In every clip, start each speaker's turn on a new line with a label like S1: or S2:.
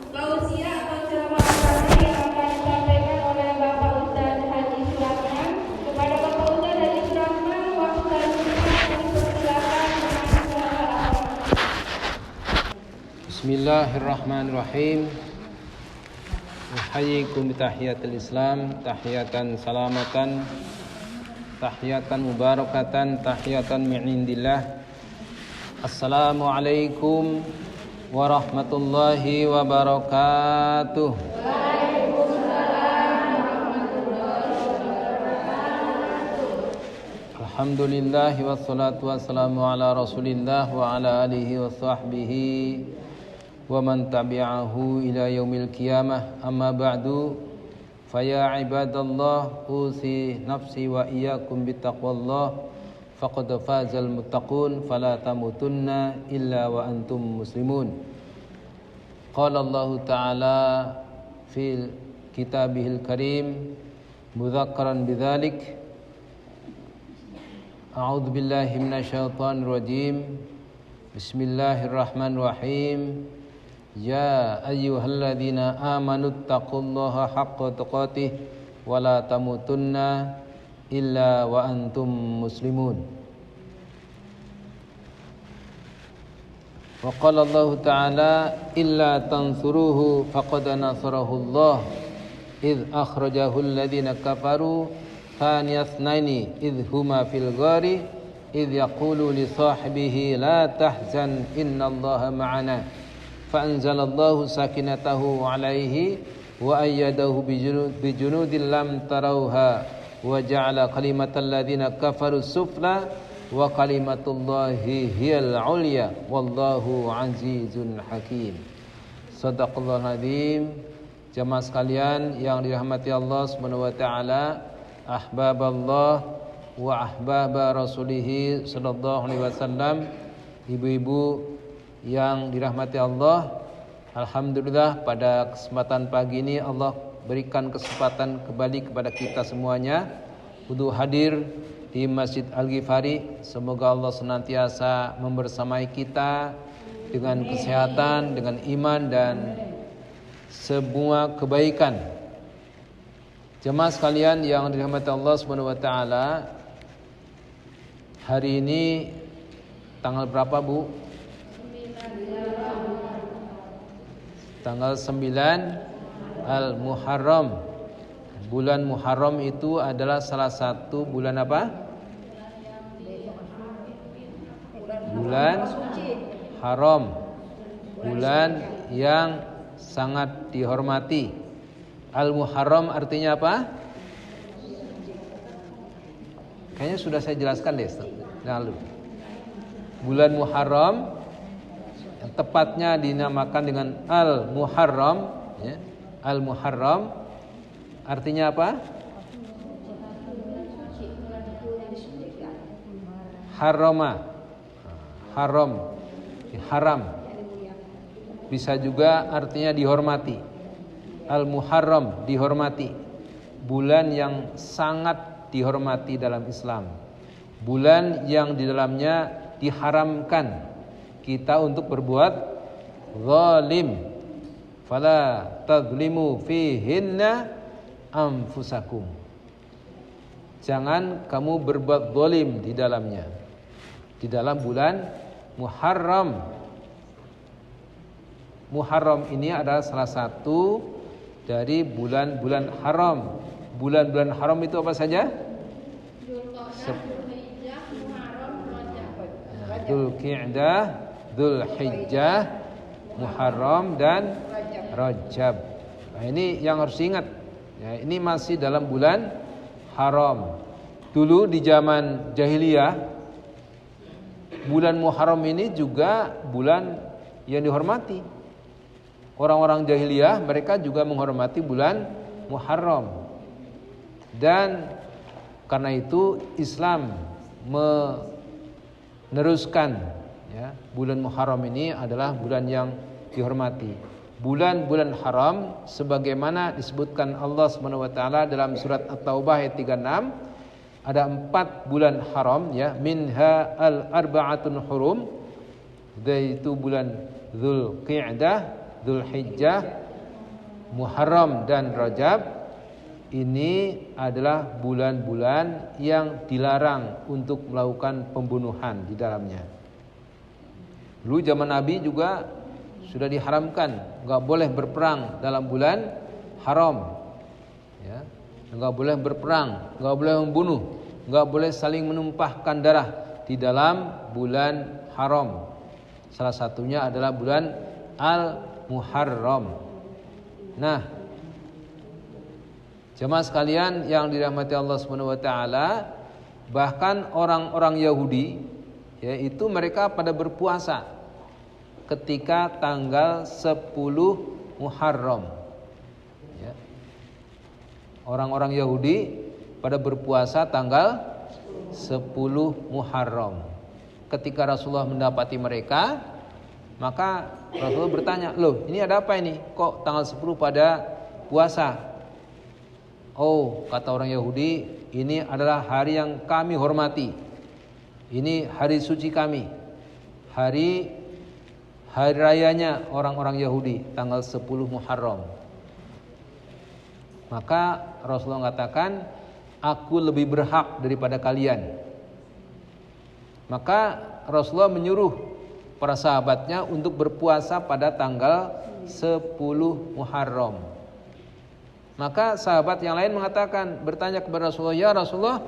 S1: Tausiah atau ceramah agama yang akan disampaikan oleh Bapak Ustadz Haji Suratman. Kepada Bapak Ustadz Haji Suratman, waktu dan tempat dipersilakan dengan suara awal.
S2: Bismillahirrahmanirrahim. Uhayyikum bitahiyatil Islam, tahiyatan salamatan, tahiyatan mubarakatan, tahiyatan min indillah. Assalamualaikum warahmatullahi wabarakatuh.
S1: Waalaikumsalam warahmatullahi wabarakatuh.
S2: Alhamdulillahi wassalatu wassalamu ala rasulillah wa ala alihi wa sahbihi wa man tabi'ahu ila yaumil qiyamah. Amma ba'du, faya ibadallah, usi nafsi wa iyyakum bittaqwallah, faqad fazal muttaqun, fala tamutunna illa wa antum muslimun. Qala Allah ta'ala fil kitabihil karim mudzakkaran bidzalik, a'udzu billahi minasyaitonir rajim. Bismillahirrahmanirrahim. Ya ayyuhalladzina amanu taqullaha haqqa tuqatih wa la tamutunna illa wa antum muslimun. Wa qala Allah ta'ala illa tansuruhu faqad nasarahu Allah idh akhrajahu alladhina kafaru thaniyasnaini idh huma fil ghari idh yaqulu li sahibihi la tahzan innallaha ma'ana fa'anzalallahu sakinatahu alaihi wa ayyadahu bijunudin lam tarauha wa ja'ala kalimatal ladzina kafaru sufla wa kalimatullahi hiyal ulya wallahu azizun hakim. Shadaqallahul azim. Jamaah sekalian yang dirahmati Allah Subhanahu wa taala, ahbaballah wa ahbaba rasulih sallallahu alaihi wasallam, ibu-ibu yang dirahmati Allah, alhamdulillah pada kesempatan pagi ini Allah berikan kesempatan kembali kepada kita semuanya untuk hadir di Masjid Al-Ghifari. Semoga Allah senantiasa membersamai kita dengan kesehatan, dengan iman dan semua kebaikan. Jemaah sekalian yang dirahmati Allah Subhanahu wa taala, hari ini tanggal berapa, Bu? Tanggal 9 Al-Muharram. Bulan Muharram itu adalah salah satu bulan apa? Bulan haram. Bulan yang sangat dihormati. Al-Muharram artinya apa? Kayaknya sudah saya jelaskan deh lalu. Bulan Muharram yang tepatnya dinamakan dengan Al-Muharram, ya. Al-Muharram artinya apa? Harama. Haram. Haram. Bisa juga artinya dihormati. Al-Muharram, dihormati. Bulan yang sangat dihormati dalam Islam. Bulan yang di dalamnya diharamkan kita untuk berbuat zalim. Fala tadzlimu fihinna anfusakum. Jangan kamu berbuat zalim di dalamnya. Di dalam bulan Muharram. Muharram ini adalah salah satu dari bulan-bulan haram. Bulan-bulan haram itu apa saja? Dzulqa'dah, Dzulhijjah, Muharram dan Rajab. Nah, ini yang harus diingat. Ya, ini masih dalam bulan haram. Dulu di zaman jahiliyah, bulan Muharram ini juga bulan yang dihormati. Orang-orang jahiliyah mereka juga menghormati bulan Muharram. Dan karena itu Islam meneruskan, ya, bulan Muharram ini adalah bulan yang dihormati. Bulan-bulan haram sebagaimana disebutkan Allah Subhanahu wa taala dalam surat At-Taubah ayat 36, ada 4 bulan haram, ya, minha al-arba'atun hurum, yaitu bulan Dzulqa'dah, Dzulhijjah, Muharram dan Rajab ini adalah bulan-bulan yang dilarang untuk melakukan pembunuhan di dalamnya. Dulu zaman Nabi juga sudah diharamkan, enggak boleh berperang dalam bulan haram. Ya, enggak boleh berperang, enggak boleh membunuh, enggak boleh saling menumpahkan darah di dalam bulan haram. Salah satunya adalah bulan Al-Muharram. Nah, jemaah sekalian yang dirahmati Allah Subhanahu wa taala, bahkan orang-orang Yahudi yaitu mereka pada berpuasa ketika tanggal 10 Muharram. Ya. Orang-orang Yahudi pada berpuasa tanggal 10 Muharram. Ketika Rasulullah mendapati mereka, maka Rasulullah bertanya, "Loh, ini ada apa ini? Kok tanggal 10 pada puasa?" "Oh," kata orang Yahudi, "ini adalah hari yang kami hormati. Ini hari suci kami. Hari rayanya orang-orang Yahudi, tanggal 10 Muharram." Maka Rasulullah mengatakan, "Aku lebih berhak daripada kalian." Maka Rasulullah menyuruh para sahabatnya untuk berpuasa pada tanggal 10 Muharram. Maka sahabat yang lain bertanya kepada Rasulullah, "Ya Rasulullah,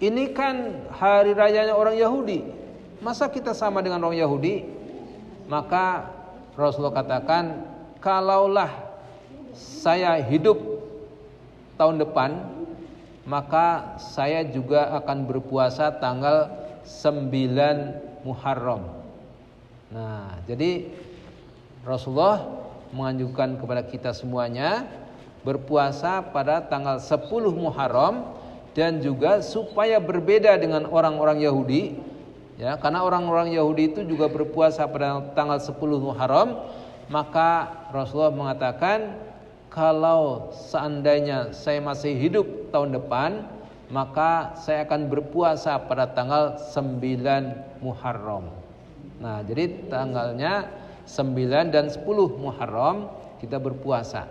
S2: ini kan hari rayanya orang Yahudi. Masa kita sama dengan orang Yahudi?" Maka Rasulullah katakan, "Kalaulah saya hidup tahun depan, maka saya juga akan berpuasa tanggal 9 Muharram." Nah, jadi Rasulullah menganjurkan kepada kita semuanya berpuasa pada tanggal 10 Muharram, dan juga supaya berbeda dengan orang-orang Yahudi, ya, karena orang-orang Yahudi itu juga berpuasa pada tanggal 10 Muharram, maka Rasulullah mengatakan, "Kalau seandainya saya masih hidup tahun depan, maka saya akan berpuasa pada tanggal 9 Muharram." Nah, jadi tanggalnya 9 dan 10 Muharram kita berpuasa.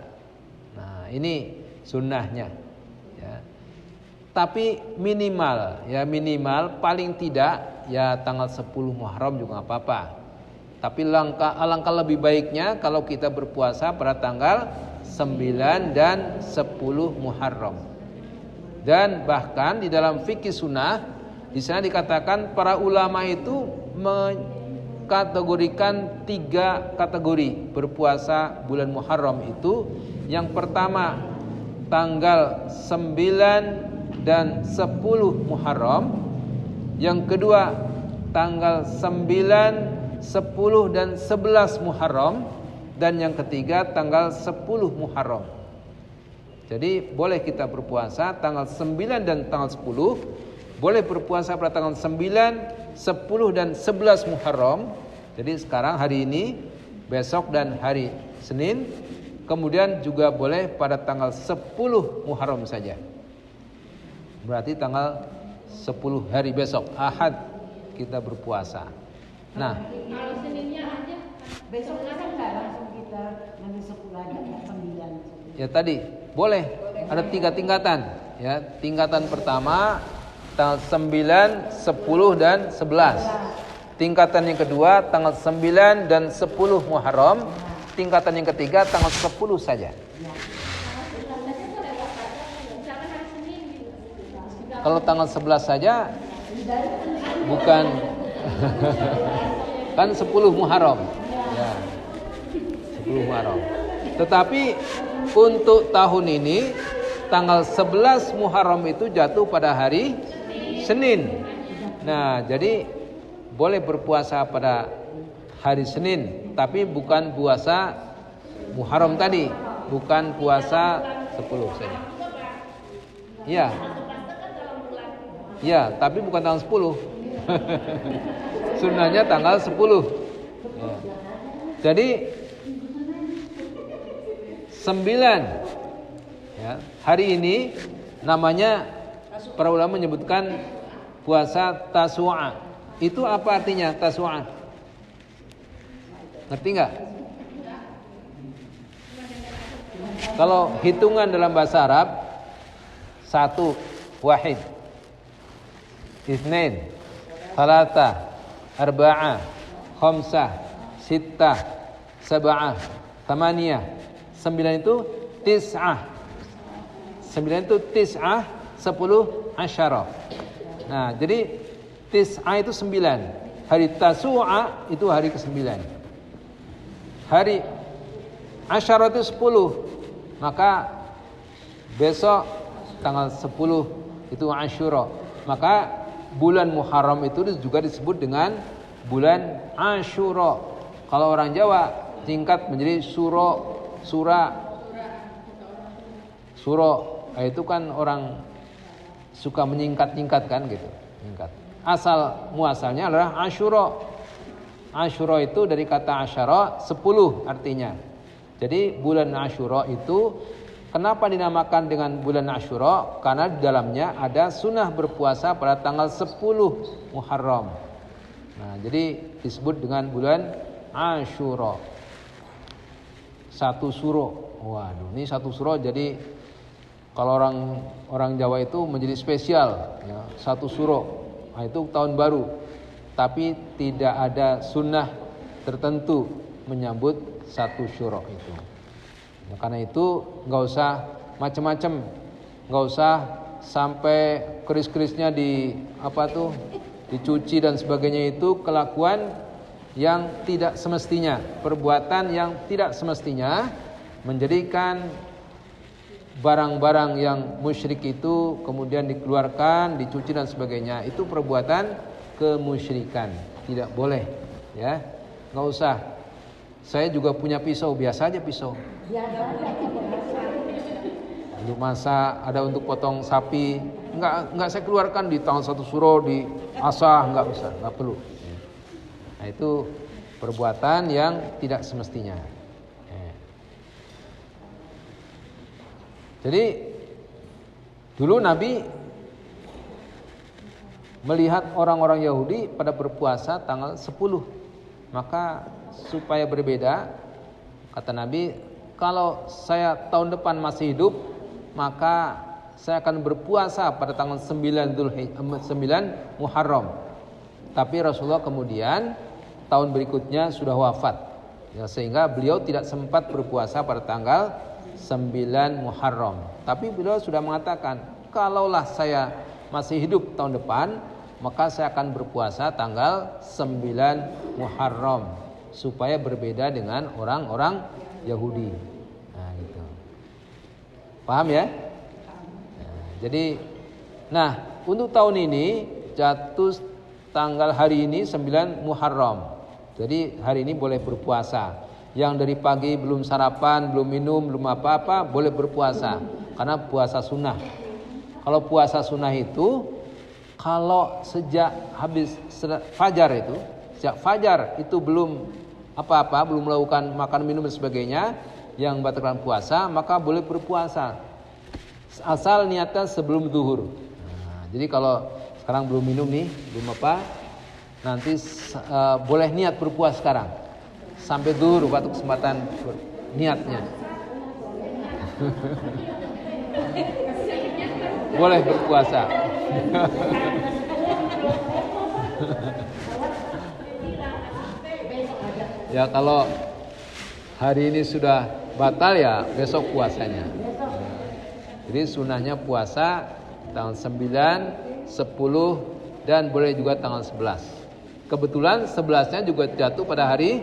S2: Nah, ini sunnahnya, ya. Tapi minimal paling tidak ya tanggal 10 Muharram juga nggak apa-apa. Tapi alangkah lebih baiknya kalau kita berpuasa pada tanggal 9 dan 10 Muharram. Dan bahkan di dalam fikih sunnah di sana dikatakan para ulama itu mengkategorikan 3 kategori berpuasa bulan Muharram itu. Yang pertama tanggal 9 dan 10 Muharram. Yang kedua tanggal 9, 10 dan 11 Muharram. Dan yang ketiga tanggal 10 Muharram. Jadi boleh kita berpuasa tanggal 9 dan tanggal 10. Boleh berpuasa pada tanggal 9, 10 dan 11 Muharram. Jadi sekarang hari ini, besok dan hari Senin. Kemudian juga boleh pada tanggal 10 Muharram saja. Berarti tanggal 10 hari besok, Ahad, kita berpuasa. Nah,
S1: Kalau Seninnya aja
S3: besok kan enggak langsung kita ngambil 10 aja, 9.
S2: ya tadi boleh ada 3 tingkatan. Ya, tingkatan pertama tanggal 9, 10 dan 11. Tingkatan yang kedua tanggal 9 dan 10 Muharram. Tingkatan yang ketiga tanggal 10 saja. Kalau tanggal 11 saja bukan kan 10 Muharram. Ya. 10 Muharram. Tetapi untuk tahun ini tanggal 11 Muharram itu jatuh pada hari Senin. Nah, jadi boleh berpuasa pada hari Senin, tapi bukan puasa Muharram tadi, bukan puasa 10 saja. Iya. Ya, tapi bukan tanggal 10. Sunnahnya tanggal 10. Ya. Jadi 9 ya, hari ini namanya para ulama menyebutkan puasa Tasu'a. Itu apa artinya Tasu'a? Ngerti nggak? Kalau hitungan dalam bahasa Arab, 1, wahid, itsnain, thalatha, arba'ah, khamsah, sittah, sab'ah, thamaniyah. 9 itu tis'ah. 9 itu tis'ah, 10 asyara. Nah, jadi tis'ah itu 9. Hari Tasu'a itu hari ke-9. Hari asyara itu 10. Maka besok tanggal 10 itu Asyura. Maka bulan Muharram itu juga disebut dengan bulan Asyura. Kalau orang Jawa tingkat menjadi suro. Itu kan orang suka menyingkat-nyingkat kan gitu. Nyingkat. Asal muasalnya adalah Asyura. Asyura itu dari kata asyara 10 artinya. Jadi bulan Asyura itu kenapa dinamakan dengan bulan Asyura? Karena di dalamnya ada sunnah berpuasa pada tanggal 10 Muharram. Nah, jadi disebut dengan bulan Asyura. 1 suro. Waduh, ini 1 suro jadi kalau orang Jawa itu menjadi spesial ya, 1 suro. Nah, itu tahun baru. Tapi tidak ada sunnah tertentu menyambut 1 syuro itu. Nah, karena itu enggak usah macam-macam. Enggak usah sampai keris-kerisnya dicuci dan sebagainya, itu kelakuan yang tidak semestinya, perbuatan yang tidak semestinya menjadikan barang-barang yang musyrik itu kemudian dikeluarkan, dicuci dan sebagainya. Itu perbuatan kemusyrikan, tidak boleh ya. Enggak usah. Saya juga punya pisau, biasa aja pisau. Untuk masak, ada untuk potong sapi, enggak saya keluarkan di tanggal 1 suro di asah, enggak usah, enggak perlu. Nah, itu perbuatan yang tidak semestinya. Jadi dulu Nabi melihat orang-orang Yahudi pada berpuasa tanggal 10. Maka supaya berbeda, kata Nabi, kalau saya tahun depan masih hidup, maka saya akan berpuasa pada tanggal 9 Muharram. Tapi Rasulullah kemudian tahun berikutnya sudah wafat ya, sehingga beliau tidak sempat berpuasa pada tanggal 9 Muharram. Tapi beliau sudah mengatakan, kalaulah saya masih hidup tahun depan, maka saya akan berpuasa tanggal 9 Muharram supaya berbeda dengan orang-orang Yahudi. Nah, gitu. Paham ya? Nah, untuk tahun ini jatuh tanggal hari ini 9 Muharram. Jadi hari ini boleh berpuasa. Yang dari pagi belum sarapan, belum minum, belum apa-apa, boleh berpuasa. Karena puasa sunnah. Kalau puasa sunnah itu, kalau sejak habis fajar itu, sejak fajar itu belum apa-apa, belum melakukan makan minum dan sebagainya yang membatalkan puasa, maka boleh berpuasa. Asal niatnya sebelum zuhur. Nah, jadi kalau sekarang belum minum nih, belum apa, nanti boleh niat berpuasa sekarang sampai zuhur, waktu kesempatan niatnya. Boleh berpuasa. Ya kalau hari ini sudah batal ya besok puasanya. Jadi sunahnya puasa tanggal 9, 10 dan boleh juga tanggal 11. Kebetulan 11-nya juga jatuh pada hari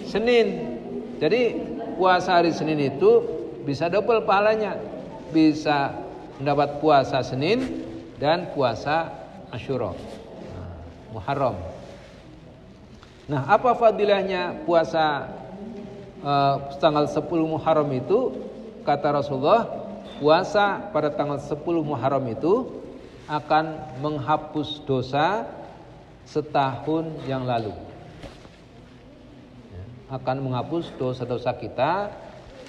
S2: Senin. Jadi puasa hari Senin itu bisa double pahalanya. Bisa mendapat puasa Senin dan puasa Asyura, Muharram. Nah, apa fadilahnya puasa tanggal 10 Muharram itu? Kata Rasulullah, puasa pada tanggal 10 Muharram itu akan menghapus dosa setahun yang lalu. Akan menghapus dosa-dosa kita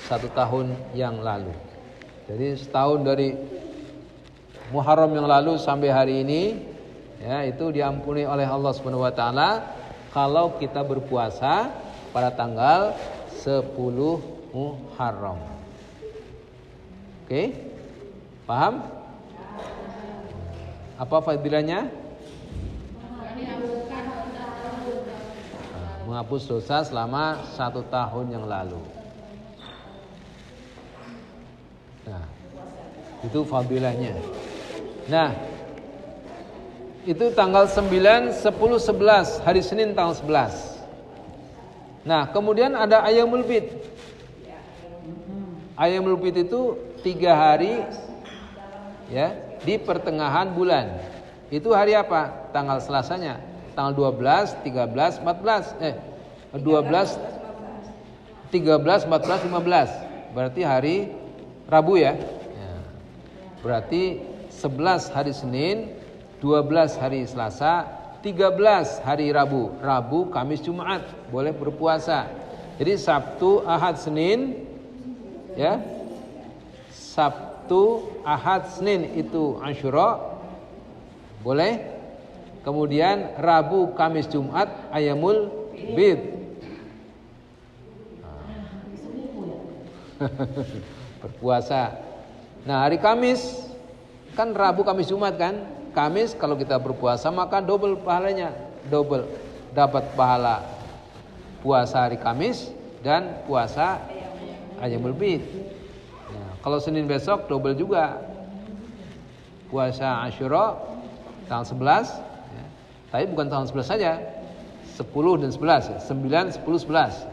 S2: 1 tahun yang lalu. Jadi setahun dari Muharram yang lalu sampai hari ini, ya, itu diampuni oleh Allah Subhanahu wa taala kalau kita berpuasa pada tanggal 10 Muharram. Oke? Paham? Apa fadilahnya? Menghapus dosa selama 1 tahun yang lalu. Nah, itu fadilahnya. Nah, itu tanggal 9, 10, 11, hari Senin tanggal 11. Nah, kemudian ada Ayyamul Bid. Ayyamul Bid itu 3 hari ya, di pertengahan bulan. Itu hari apa? Tanggal Selasanya. Tanggal 12, 13, 14. 12, 13, 14, 15. Berarti hari Rabu ya. Berarti 11 hari Senin, 12 hari Selasa, 13 hari Rabu. Rabu, Kamis, Jumat boleh berpuasa. Jadi Sabtu, Ahad, Senin ya. Sabtu, Ahad, Senin itu Asyura boleh. Kemudian Rabu, Kamis, Jumat Ayyamul Bid. Berpuasa. Nah, hari Kamis kan Rabu, Kamis, Jumat kan? Kamis kalau kita berpuasa maka double pahalanya, double dapat pahala puasa hari Kamis dan puasa Ayyamul Bid. Nah, kalau Senin besok double juga puasa Asyura tanggal 11 ya. Tapi bukan tanggal 11 saja, 10 dan 11 ya. 9, 10, 11 ya.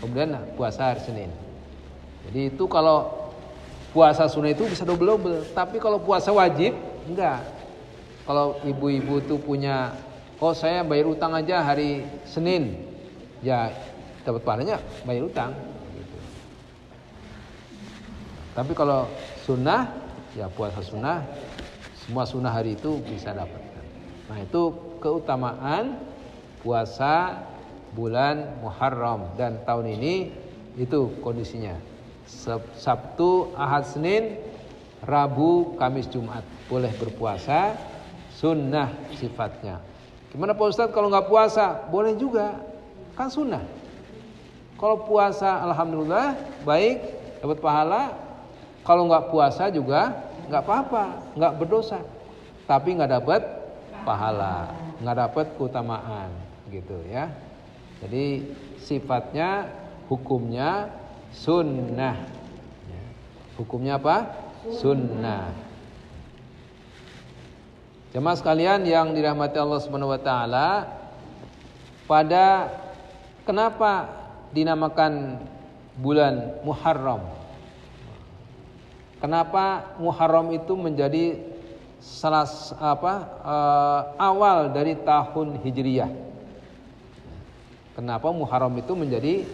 S2: Kemudian puasa hari Senin. Jadi itu kalau puasa sunnah itu bisa double-double. Tapi kalau puasa wajib enggak. Kalau ibu-ibu tuh punya, oh saya bayar utang aja hari Senin, ya dapat pahalanya bayar utang gitu. Tapi kalau sunnah, ya puasa sunnah, semua sunnah hari itu bisa dapatkan. Nah itu keutamaan puasa bulan Muharram. Dan tahun ini itu kondisinya Sabtu, Ahad, Senin, Rabu, Kamis, Jumat boleh berpuasa, sunnah sifatnya. Gimana Pak Ustadz kalau nggak puasa? Boleh juga, kan sunnah. Kalau puasa alhamdulillah baik, dapat pahala. Kalau nggak puasa juga nggak apa-apa, nggak berdosa, tapi nggak dapat pahala, nggak dapat keutamaan gitu ya. Jadi sifatnya, hukumnya sunnah. Hukumnya apa? Sunnah. Jemaah sekalian yang dirahmati Allah Subhanahu wa taala, pada kenapa dinamakan bulan Muharram? Kenapa Muharram itu menjadi awal dari tahun Hijriyah? Kenapa Muharram itu menjadi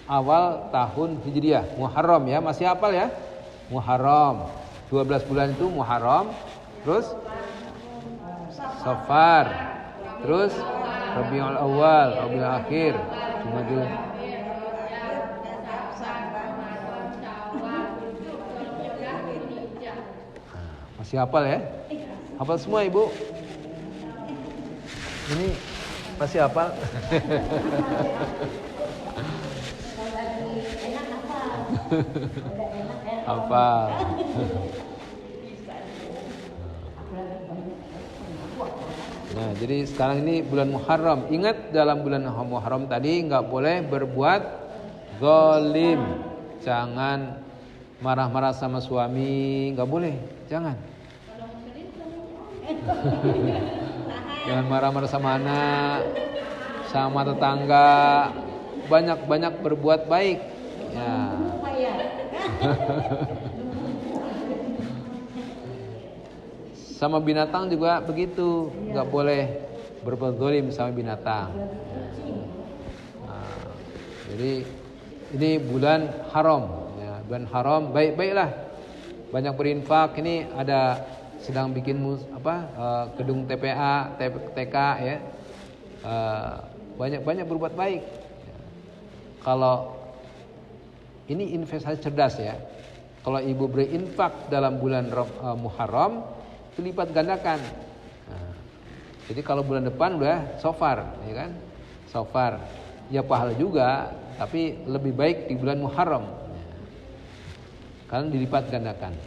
S2: awal tahun Hijriyah? Muharram ya, masih hafal ya? Muharram, 12 bulan itu Muharram, terus Safar, terus Rabiul Awal, Rabiul Akhir, Jumadil. Masih hafal ya? Hafal semua Ibu? Ini masih hafal? Hafal. Nah, jadi sekarang ini bulan Muharram. Ingat dalam bulan Muharram tadi nggak boleh berbuat zalim. Jangan marah-marah sama suami, nggak boleh. Jangan. Jangan marah-marah sama anak, sama tetangga. Banyak-banyak berbuat baik. Ya. Sama binatang juga begitu, nggak boleh berbuat zalim sama binatang. Nah, jadi ini bulan haram, ya, bulan haram, baik-baiklah, banyak berinfak. Ini ada sedang bikin gedung TPA, TK ya, banyak berbuat baik. Kalau ini investasi cerdas ya, kalau ibu berinfak dalam bulan Muharram itu lipat gandakan. Nah, jadi kalau bulan depan udah Safar, ya kan? Safar, ya pahala juga, tapi lebih baik di bulan Muharram. Karena dilipat gandakan.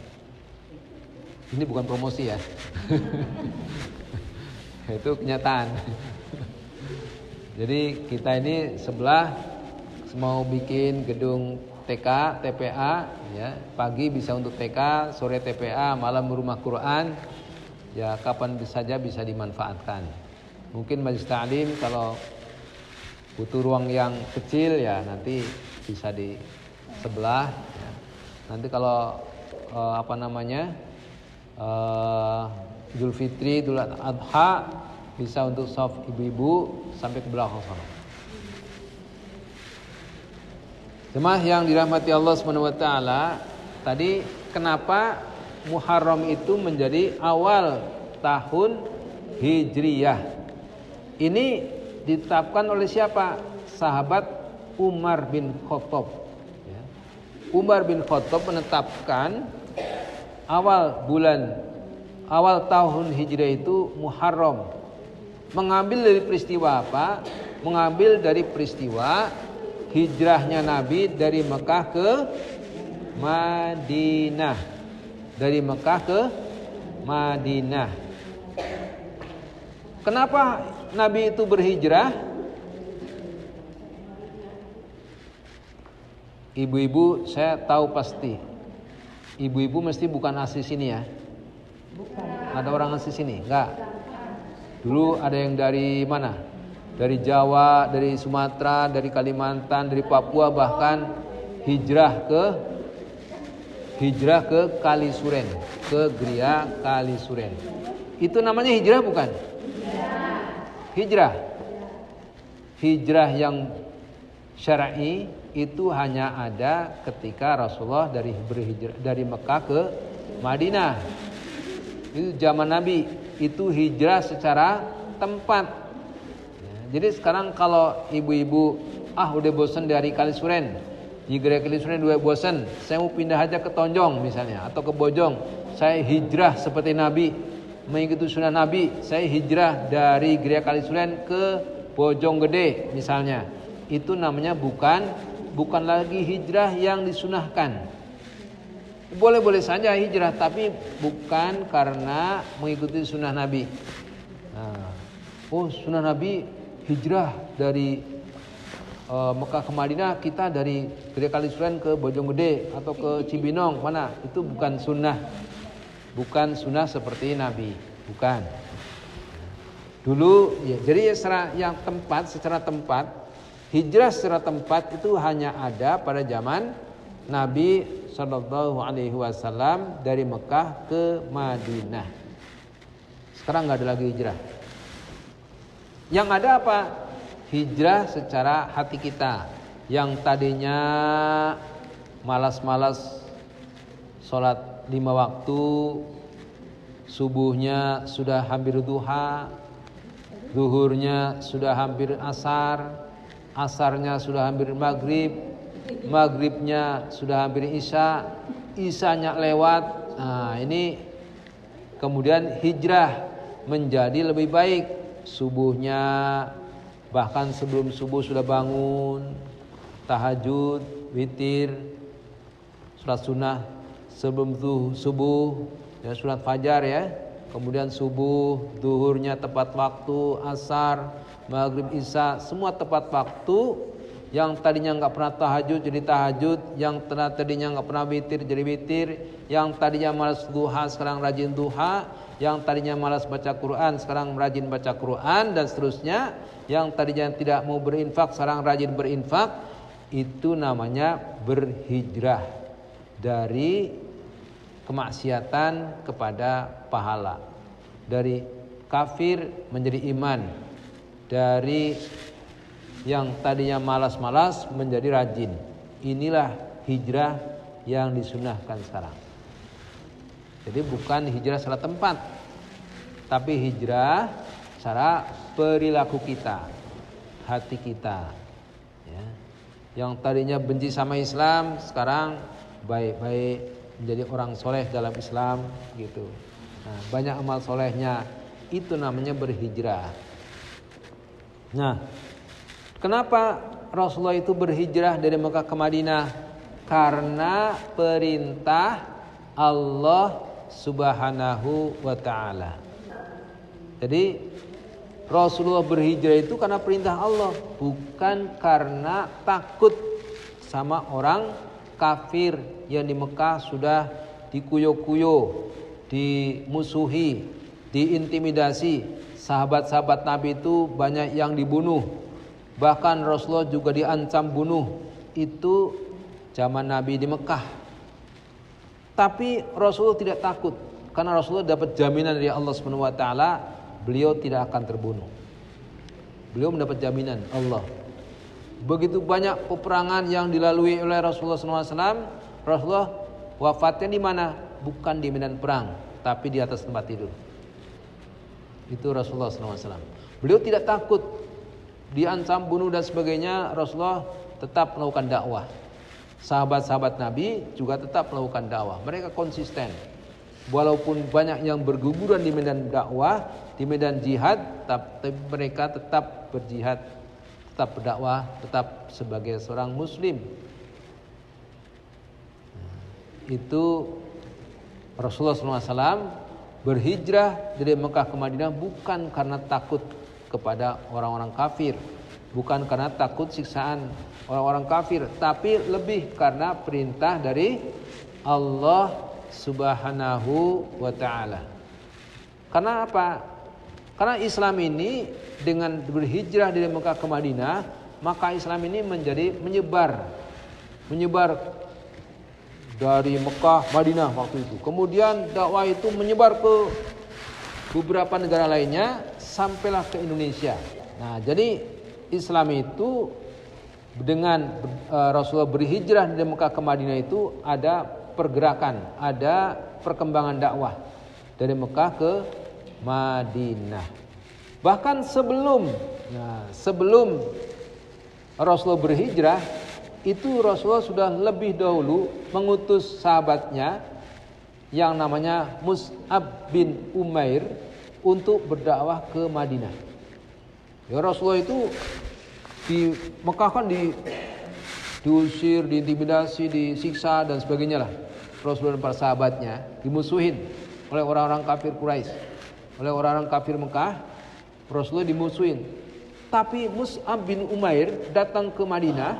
S2: Ini bukan promosi ya. Itu kenyataan. Jadi kita ini sebelah mau bikin gedung TK, TPA, ya, pagi bisa untuk TK, sore TPA, malam rumah Quran, ya kapan saja bisa dimanfaatkan. Mungkin majelis ta'lim kalau butuh ruang yang kecil ya nanti bisa di sebelah. Ya. Nanti kalau Idul Fitri, Idul Adha bisa untuk shaf ibu-ibu sampai ke belakang sana. Jemaah yang dirahmati Allah Subhanahu wa taala, tadi kenapa Muharram itu menjadi awal tahun Hijriyah? Ini ditetapkan oleh siapa? Sahabat Umar bin Khattab. Ya. Umar bin Khattab menetapkan awal tahun Hijriah itu Muharram. Mengambil dari peristiwa apa? Mengambil dari peristiwa hijrahnya Nabi dari Mekah ke Madinah. Dari Mekah ke Madinah. Kenapa Nabi itu berhijrah? Ibu-ibu saya tahu pasti. Ibu-ibu mesti bukan asli sini ya.
S3: Bukan.
S2: Ada orang asli sini? Enggak. Dulu ada yang dari mana? Dari Jawa, dari Sumatera, dari Kalimantan, dari Papua, bahkan hijrah ke Kalisuren, ke Gria Kalisuren. Itu namanya hijrah bukan? Hijrah. Hijrah yang syar'i itu hanya ada ketika Rasulullah berhijrah dari Mekah ke Madinah. Itu zaman Nabi. Itu hijrah secara tempat. Ya, jadi sekarang kalau ibu-ibu udah bosan dari Kalisuren, di Gria Kalisuren udah bosan, saya mau pindah aja ke Tonjong misalnya atau ke Bojong, saya hijrah seperti Nabi, mengikuti sunnah Nabi, saya hijrah dari Gria Kalisuren ke Bojonggede misalnya. Itu namanya bukan lagi hijrah yang disunahkan. Boleh-boleh saja hijrah, tapi bukan karena mengikuti sunnah Nabi. Sunnah Nabi hijrah dari Mekah ke Madinah, kita dari Gria Kalisuren ke Bojonggede atau ke Cibinong, mana? Itu bukan sunnah. Bukan sunnah seperti Nabi, bukan. Dulu ya, jadi secara tempat, hijrah secara tempat itu hanya ada pada zaman Nabi Sallallahu Alaihi Wasallam dari Mekah ke Madinah. Sekarang nggak ada lagi hijrah. Yang ada apa? Hijrah secara hati kita. Yang tadinya malas-malas sholat 5 waktu, subuhnya sudah hampir duha, zuhurnya sudah hampir asar, asarnya sudah hampir maghrib, maghribnya sudah hampir isya, isyanya lewat. Nah, ini kemudian hijrah menjadi lebih baik. Subuhnya bahkan sebelum subuh sudah bangun, tahajud, witir, sholat sunnah sebelum subuh, ya sholat fajar ya. Kemudian subuh, zuhurnya tepat waktu, asar, maghrib, isya, semua tepat waktu. Yang tadinya nggak pernah tahajud jadi tahajud, yang tadinya nggak pernah witir jadi witir, yang tadinya malas duha sekarang rajin duha, yang tadinya malas baca Quran sekarang rajin baca Quran, dan seterusnya. Yang tadinya tidak mau berinfak sekarang rajin berinfak. Itu namanya berhijrah dari kemaksiatan kepada pahala, dari kafir menjadi iman, dari yang tadinya malas-malas menjadi rajin. Inilah hijrah yang disunahkan sekarang. Jadi bukan hijrah secara tempat, tapi hijrah secara perilaku kita, hati kita. Ya. Yang tadinya benci sama Islam sekarang baik-baik, menjadi orang soleh dalam Islam gitu. Nah, banyak amal solehnya. Itu namanya berhijrah. Nah, kenapa Rasulullah itu berhijrah dari Mekah ke Madinah? karena perintah Allah Subhanahu wa ta'ala. Jadi Rasulullah berhijrah itu karena perintah Allah, bukan karena takut sama orang kafir yang di Mekah sudah dikuyo-kuyo, dimusuhi, diintimidasi. Sahabat-sahabat Nabi itu banyak yang dibunuh, bahkan Rasulullah juga diancam bunuh. Itu zaman Nabi di Mekah. Tapi Rasulullah tidak takut, karena Rasulullah dapat jaminan dari Allah Subhanahu wa taala, beliau tidak akan terbunuh. Beliau mendapat jaminan Allah. Begitu banyak peperangan yang dilalui oleh Rasulullah SAW. Rasulullah wafatnya di mana? Bukan di medan perang, tapi di atas tempat tidur. Itu Rasulullah SAW. Beliau tidak takut diancam bunuh dan sebagainya. Rasulullah tetap melakukan dakwah. Sahabat-sahabat Nabi juga tetap melakukan dakwah. Mereka konsisten. Walaupun banyak yang berguguran di medan dakwah, di medan jihad, tapi mereka tetap berjihad, tetap berdakwah, tetap sebagai seorang muslim. Itu Rasulullah SAW berhijrah dari Mekah ke Madinah bukan karena takut kepada orang-orang kafir, bukan karena takut siksaan orang-orang kafir, tapi lebih karena perintah dari Allah Subhanahu wa ta'ala. Karena apa? Karena Islam ini dengan berhijrah dari Mekah ke Madinah, maka Islam ini menyebar dari Mekah, Madinah waktu itu. Kemudian dakwah itu menyebar ke beberapa negara lainnya, sampailah ke Indonesia. Nah, jadi Islam itu dengan Rasulullah berhijrah dari Mekah ke Madinah itu ada pergerakan, ada perkembangan dakwah dari Mekah ke Madinah. Bahkan sebelum Rasulullah berhijrah, itu Rasulullah sudah lebih dahulu mengutus sahabatnya yang namanya Mus'ab bin Umair untuk berdakwah ke Madinah. Ya, Rasulullah itu di Mekah kan diusir, diintimidasi, disiksa dan sebagainya lah. Rasulullah dan para sahabatnya dimusuhin oleh orang-orang kafir Quraisy, oleh orang-orang kafir Mekah. Rasulullah dimusuhin. Tapi Mus'ab bin Umair datang ke Madinah,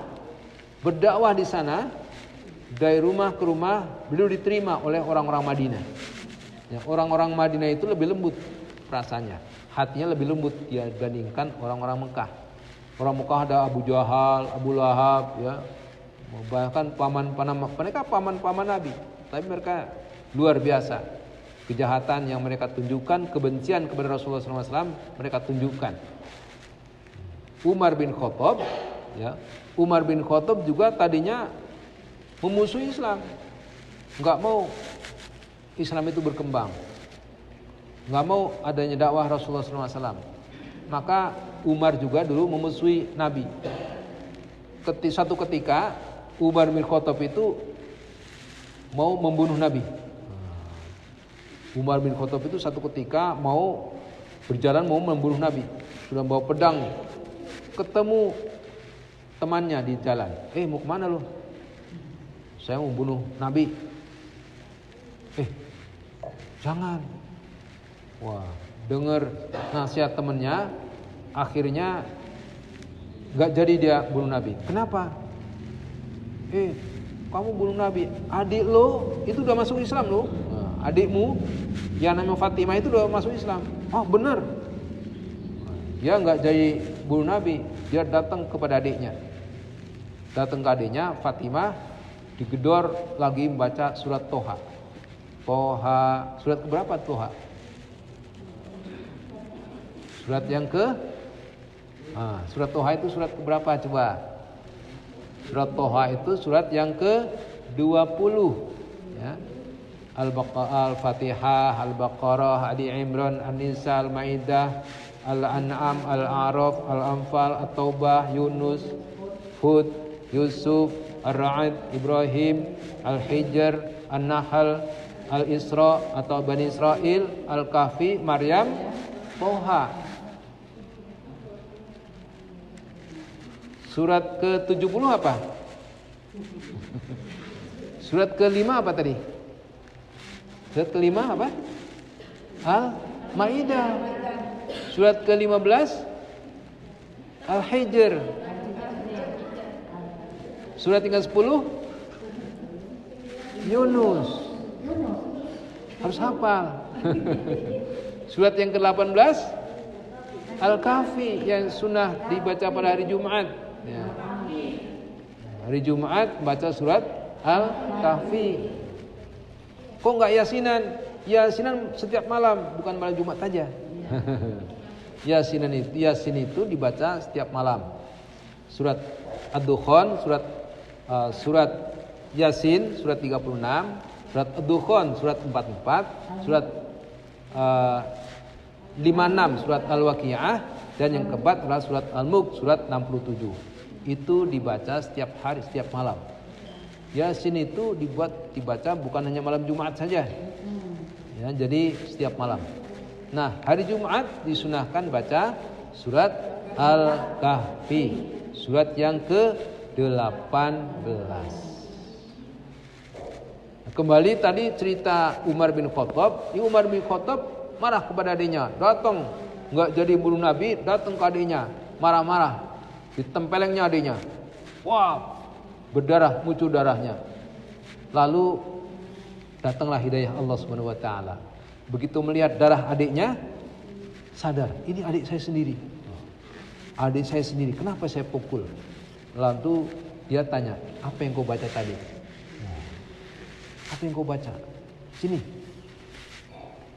S2: berdakwah di sana, dari rumah ke rumah. Beliau diterima oleh orang-orang Madinah. Ya, orang-orang Madinah itu lebih lembut rasanya, hatinya lebih lembut dibandingkan orang-orang Mekah. Orang Mekah ada Abu Jahal, Abu Lahab, ya, bahkan mereka paman Nabi, tapi mereka luar biasa kejahatan yang mereka tunjukkan, kebencian kepada Rasulullah SAW mereka tunjukkan. Umar bin Khattab juga tadinya memusuhi Islam, nggak mau Islam itu berkembang, nggak mau adanya dakwah Rasulullah SAW. Maka Umar juga dulu memusuhi Nabi. Satu ketika Umar bin Khattab itu mau membunuh Nabi. Umar bin Khattab itu satu ketika mau membunuh Nabi, sudah bawa pedang, ketemu temannya di jalan. Mau kemana lu? Saya mau bunuh Nabi. Jangan. Wah, dengar nasihat temannya, akhirnya gak jadi dia bunuh Nabi. Kenapa? Kamu bunuh Nabi, adik lo itu udah masuk Islam lo. Adikmu yang namanya Fatimah itu udah masuk Islam. Oh benar. Dia gak jadi bunuh Nabi, dia datang kepada adiknya. Datang ke adiknya Fatimah, digedor lagi membaca surat Toha. Surat keberapa Toha? Surat yang ke surat Toha itu surat keberapa coba? Surat Toha itu surat yang ke-20 ya. Al-Fatihah, Al-Baqarah, Ali Imran, An-Nisa, Al-Maidah, Al-An'am, Al-A'raf, Al-Anfal, At-Taubah, Yunus, Hud, Yusuf, Ar-Ra'd, Ibrahim, Al-Hijr, An-Nahl, Al-Isra atau Bani Israel, Al-Kahfi, Maryam, Toha. Surat ke-70 apa? Surat kelima apa tadi? Surat kelima apa? Al-Maidah. Surat ke-15 Al-Hijr. Surat yang ke-10 Yunus. Harus hafal. Surat yang ke-18 Al-Kahfi yang sunnah dibaca pada hari Jumat. Ya. Hari Jumat baca surat Al-Kahfi. Kok enggak Yasinan? Yasinan setiap malam, bukan malam Jumat saja. Yasin itu dibaca setiap malam. Surat Ad-Dukhan, surat Yasin surat 36, surat Ad-Dukhan surat 44, surat 56 surat Al-Waqiah, dan yang keempat adalah surat Al-Mulk surat 67. Itu dibaca setiap hari, setiap malam. Yasin itu dibaca bukan hanya malam Jumat saja. Ya, jadi setiap malam. Nah, hari Jumat disunahkan baca surat Al-Kahfi, surat yang ke-18. Kembali tadi cerita Umar bin Khattab. Umar bin Khattab marah kepada adiknya, datang enggak jadi bunuh Nabi, datang ke adiknya, marah-marah, ditempelengnya adiknya. Wah, berdarah, muncul darahnya. Lalu datanglah hidayah Allah Subhanahu wa taala. Begitu melihat darah adiknya, sadar, ini adik saya sendiri. Adik saya sendiri, kenapa saya pukul? Lalu dia tanya, apa yang kau baca tadi? Apa yang kau baca? Sini.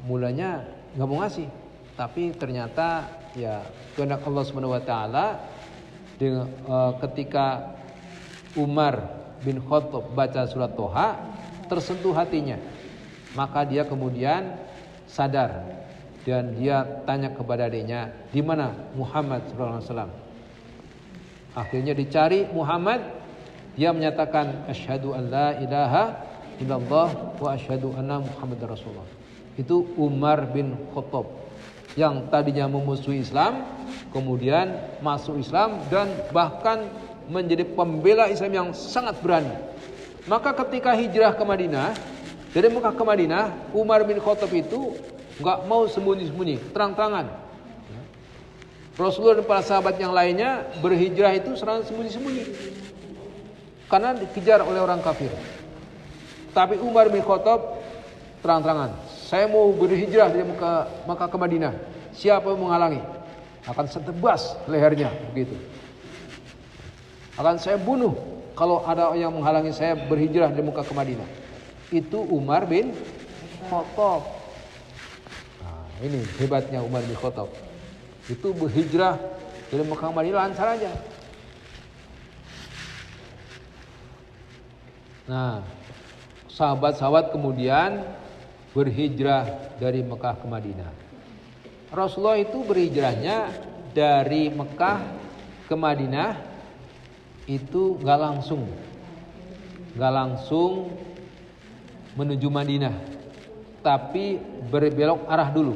S2: Mulanya nggak mau ngasih, tapi ternyata ya kehendak Allah Subhanahu wa taala ketika Umar bin Khattab baca surat Toha, tersentuh hatinya. Maka dia kemudian sadar dan dia tanya kepada adiknya, di mana Muhammad sallallahu alaihi wasallam? Akhirnya dicari Muhammad, dia menyatakan asyhadu an la ilaha illallah wa asyhadu anna Muhammadar Rasulullah. Itu Umar bin Khattab yang tadinya memusuhi Islam, kemudian masuk Islam dan bahkan menjadi pembela Islam yang sangat berani. Maka ketika hijrah ke Madinah, dari Mekah ke Madinah, Umar bin Khattab itu enggak mau sembunyi-sembunyi, terang-terangan. Rasulullah dan para sahabat yang lainnya berhijrah itu serang sembunyi-sembunyi, karena dikejar oleh orang kafir. Tapi Umar bin Khattab terang-terangan, saya mau berhijrah dari Mekah ke Madinah. Siapa yang menghalangi? Akan saya tebas lehernya, begitu. Akan saya bunuh kalau ada yang menghalangi saya berhijrah dari Mekah ke Madinah. Itu Umar bin Khattab. Nah, ini hebatnya Umar bin Khattab. Itu berhijrah dari Mekah ke Madinah lancar aja. Nah, sahabat-sahabat kemudian berhijrah dari Mekah ke Madinah. Rasulullah itu berhijrahnya dari Mekah ke Madinah itu nggak langsung menuju Madinah, tapi berbelok arah dulu.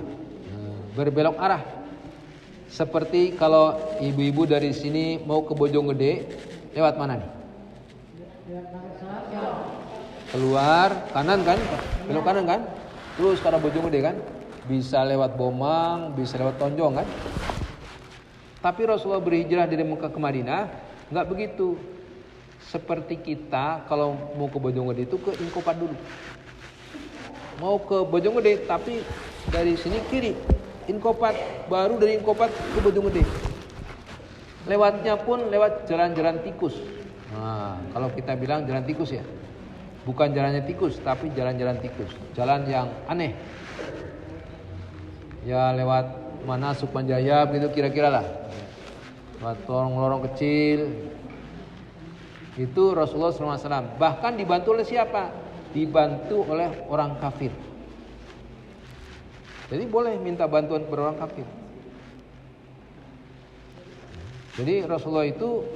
S2: Berbelok arah. Seperti kalau ibu-ibu dari sini mau ke Bojonggede, lewat mana nih? Keluar kanan kan? Belok kanan kan? Terus ke arah Bojonggede kan? Bisa lewat Bomang, bisa lewat Tonjong kan? Tapi Rasulullah berhijrah dari Mekah ke Madinah nggak begitu. Seperti kita kalau mau ke Bojonggede itu ke Inkopat dulu. Mau ke Bojonggede tapi dari sini kiri Inkopat, baru dari Inkopat ke Bojonggede. Lewatnya pun lewat jalan-jalan tikus. Nah, kalau kita bilang jalan tikus ya, bukan jalannya tikus tapi jalan-jalan tikus, jalan yang aneh. Ya lewat mana Sukmanjaya begitu kira-kira lah. Lewat lorong-lorong kecil. Itu Rasulullah SAW. Bahkan dibantu oleh siapa? Dibantu oleh orang kafir. Jadi boleh minta bantuan kepada orang kafir. Jadi Rasulullah itu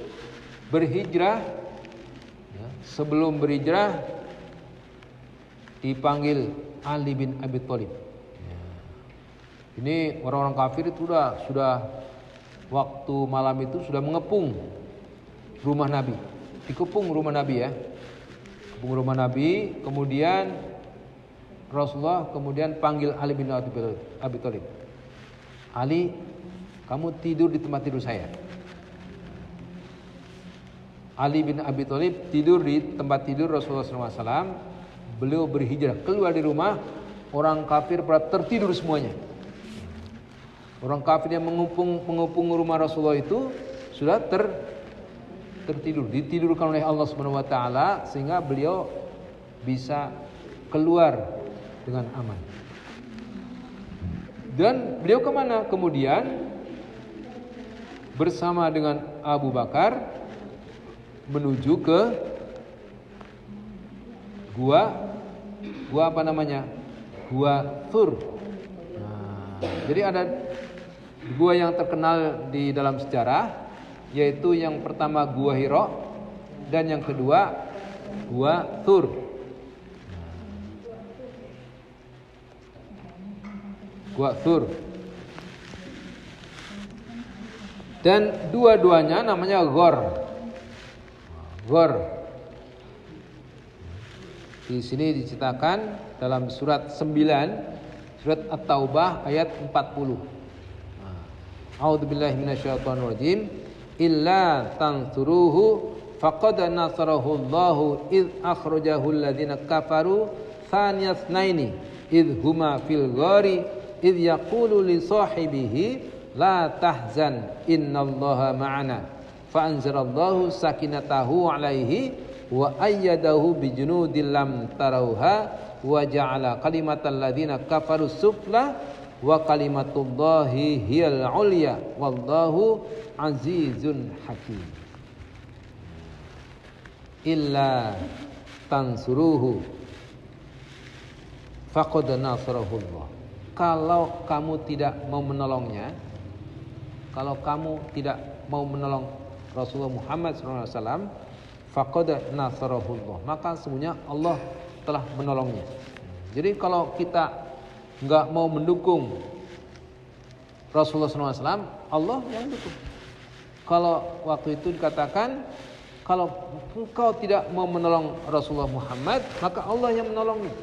S2: berhijrah. Sebelum berhijrah dipanggil Ali bin Abi Thalib. Ini orang-orang kafir itu sudah waktu malam itu sudah mengepung rumah Nabi. dikepung rumah Nabi ya. Kepung rumah Nabi, kemudian Rasulullah kemudian panggil Ali bin Abi Thalib. Ali, kamu tidur di tempat tidur saya. Ali bin Abi Thalib tidur di tempat tidur Rasulullah SAW. Beliau berhijrah keluar di rumah, orang kafir pada tertidur semuanya. Orang kafir yang mengepung rumah Rasulullah itu sudah tertidur, ditidurkan oleh Allah Subhanahu wa taala sehingga beliau bisa keluar dengan aman. Dan beliau kemana? Kemudian bersama dengan Abu Bakar menuju ke gua apa namanya? Gua Thur. Nah, jadi ada gua yang terkenal di dalam sejarah, yaitu yang pertama Gua Hira dan yang kedua Gua Thur. Gua Thur. Dan dua-duanya namanya Ghor. Ghor. Di sini diceritakan dalam surat 9, surat At-Taubah ayat 40. A'udzubillahi minasyaitonirrajim. Illa tansuruhu faqad nasarahu Allahu id akhrajahu alladziina kafaru thaniyasnaini id huma fil ghari id yaqulu li sahibihi la tahzan innallaha ma'ana fa anzalallahu sakinatahu alaihi wa ayyadahu bijunudin lam tarauha wa ja'ala kalimatal ladziina kafaru sufla wa kalimatullahi hiyal ulya wallahu azizun hakim. Illa tansuruhu faqad nasarahullah. Kalau kamu tidak mau menolongnya, kalau kamu tidak mau menolong Rasulullah Muhammad SAW, faqad nasarahullah, maka semuanya Allah telah menolongnya. Jadi kalau kita enggak mau mendukung Rasulullah SAW, Allah yang mendukung. Kalau waktu itu dikatakan, kalau engkau tidak mau menolong Rasulullah Muhammad, maka Allah yang menolongnya.